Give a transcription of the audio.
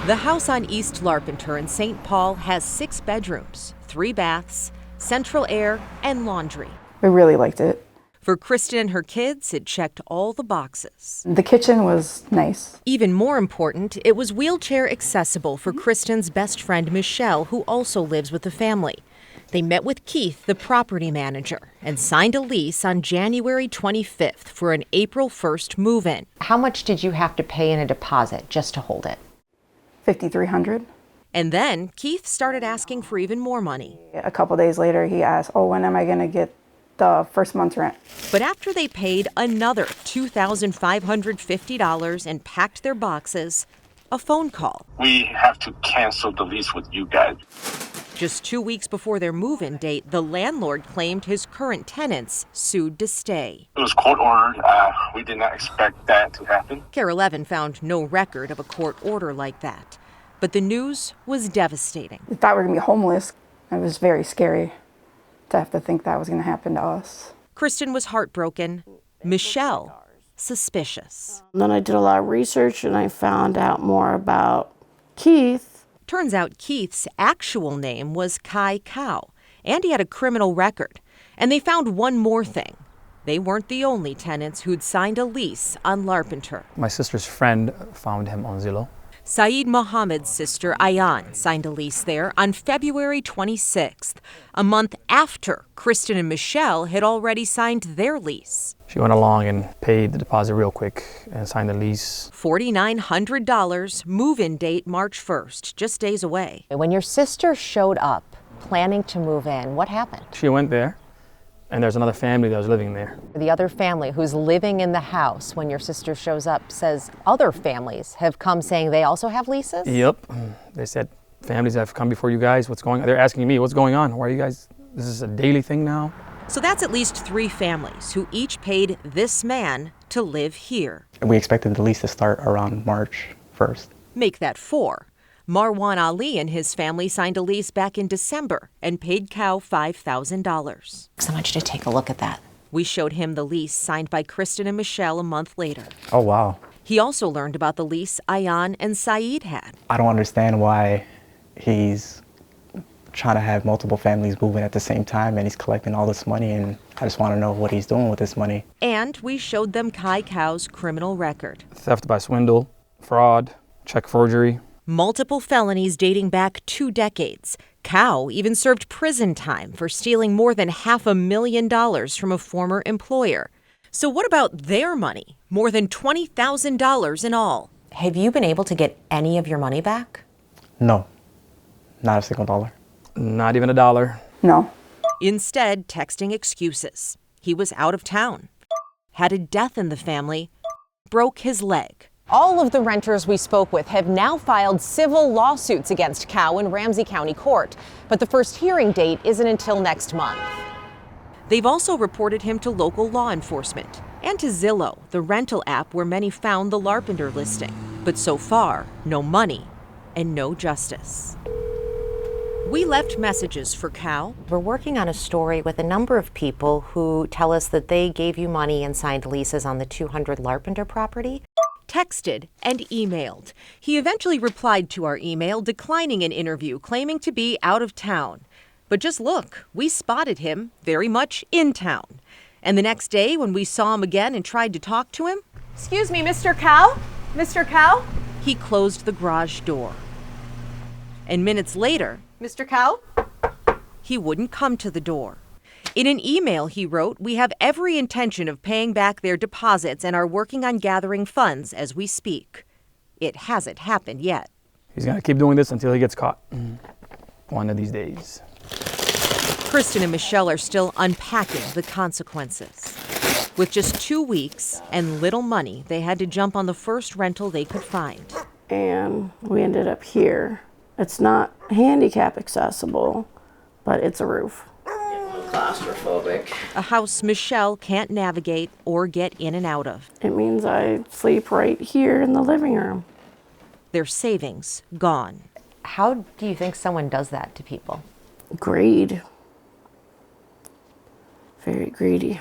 The house on East Larpenteur in St. Paul has 6 bedrooms, 3 baths, central air, and laundry. We really liked it. For Kristen and her kids, it checked all the boxes. The kitchen was nice. Even more important, it was wheelchair accessible for Kristen's best friend, Michelle, who also lives with the family. They met with Keith, the property manager, and signed a lease on January 25th for an April 1st move-in. How much did you have to pay in a deposit just to hold it? $5,300. And then Keith started asking for even more money. A couple days later, he asked, when am I going to get the first month's rent? But after they paid another $2,550 and packed their boxes, a phone call. We have to cancel the lease with you guys. Just 2 weeks before their move-in date, the landlord claimed his current tenants sued to stay. It was court-ordered. We did not expect that to happen. KARE 11 found no record of a court order like that. But the news was devastating. We thought we were going to be homeless. It was very scary to have to think that was going to happen to us. Kristen was heartbroken. Michelle, suspicious. Then I did a lot of research and I found out more about Keith. Turns out Keith's actual name was Kai Cow, and he had a criminal record. And they found one more thing. They weren't the only tenants who'd signed a lease on Larpenteur. My sister's friend found him on Zillow. Saeed Mohammed's sister, Ayan, signed a lease there on February 26th, a month after Kristen and Michelle had already signed their lease. She went along and paid the deposit real quick and signed the lease. $4,900, move-in date March 1st, just days away. When your sister showed up planning to move in, what happened? She went there, and there's another family that was living there. The other family who's living in the house when your sister shows up says other families have come saying they also have leases? Yep. They said families have come before you guys. What's going on? They're asking me, what's going on? Why are you guys, this is a daily thing now? So that's at least 3 families who each paid this man to live here. We expected the lease to start around March 1st. Make that 4. Marwan Ali and his family signed a lease back in December and paid Cow $5,000. So much to take a look at that. We showed him the lease signed by Kristen and Michelle a month later. Oh, wow. He also learned about the lease Ayan and Saeed had. I don't understand why he's trying to have multiple families moving at the same time and he's collecting all this money, and I just want to know what he's doing with this money. And we showed them Kai Cow's criminal record. Theft by swindle, fraud, check forgery. Multiple felonies dating back 2 decades. Cow even served prison time for stealing more than $500,000 from a former employer. So what about their money? More than $20,000 in all. Have you been able to get any of your money back? No, not a single dollar. Not even a dollar. No. Instead, texting excuses. He was out of town, had a death in the family, broke his leg. All of the renters we spoke with have now filed civil lawsuits against Cow in Ramsey County Court, but the first hearing date isn't until next month. They've also reported him to local law enforcement and to Zillow, the rental app where many found the Larpenteur listing. But so far, no money and no justice. We left messages for Cow. We're working on a story with a number of people who tell us that they gave you money and signed leases on the 200 Larpenteur property. Texted and emailed. He eventually replied to our email, declining an interview, claiming to be out of town. But just look, we spotted him very much in town. And the next day, when we saw him again and tried to talk to him, "Excuse me, Mr. Cow? Mr. Cow? He closed the garage door. And minutes later, Mr. Cow?" he wouldn't come to the door. In an email he wrote, "We have every intention of paying back their deposits and are working on gathering funds as we speak." It hasn't happened yet. He's going to keep doing this until he gets caught. One of these days. Kristen and Michelle are still unpacking the consequences. With just 2 weeks and little money, they had to jump on the first rental they could find. And we ended up here. It's not handicap accessible, but it's a roof. Claustrophobic. A house Michelle can't navigate or get in and out of. It means I sleep right here in the living room. Their savings gone. How do you think someone does that to people? Greed. Very greedy.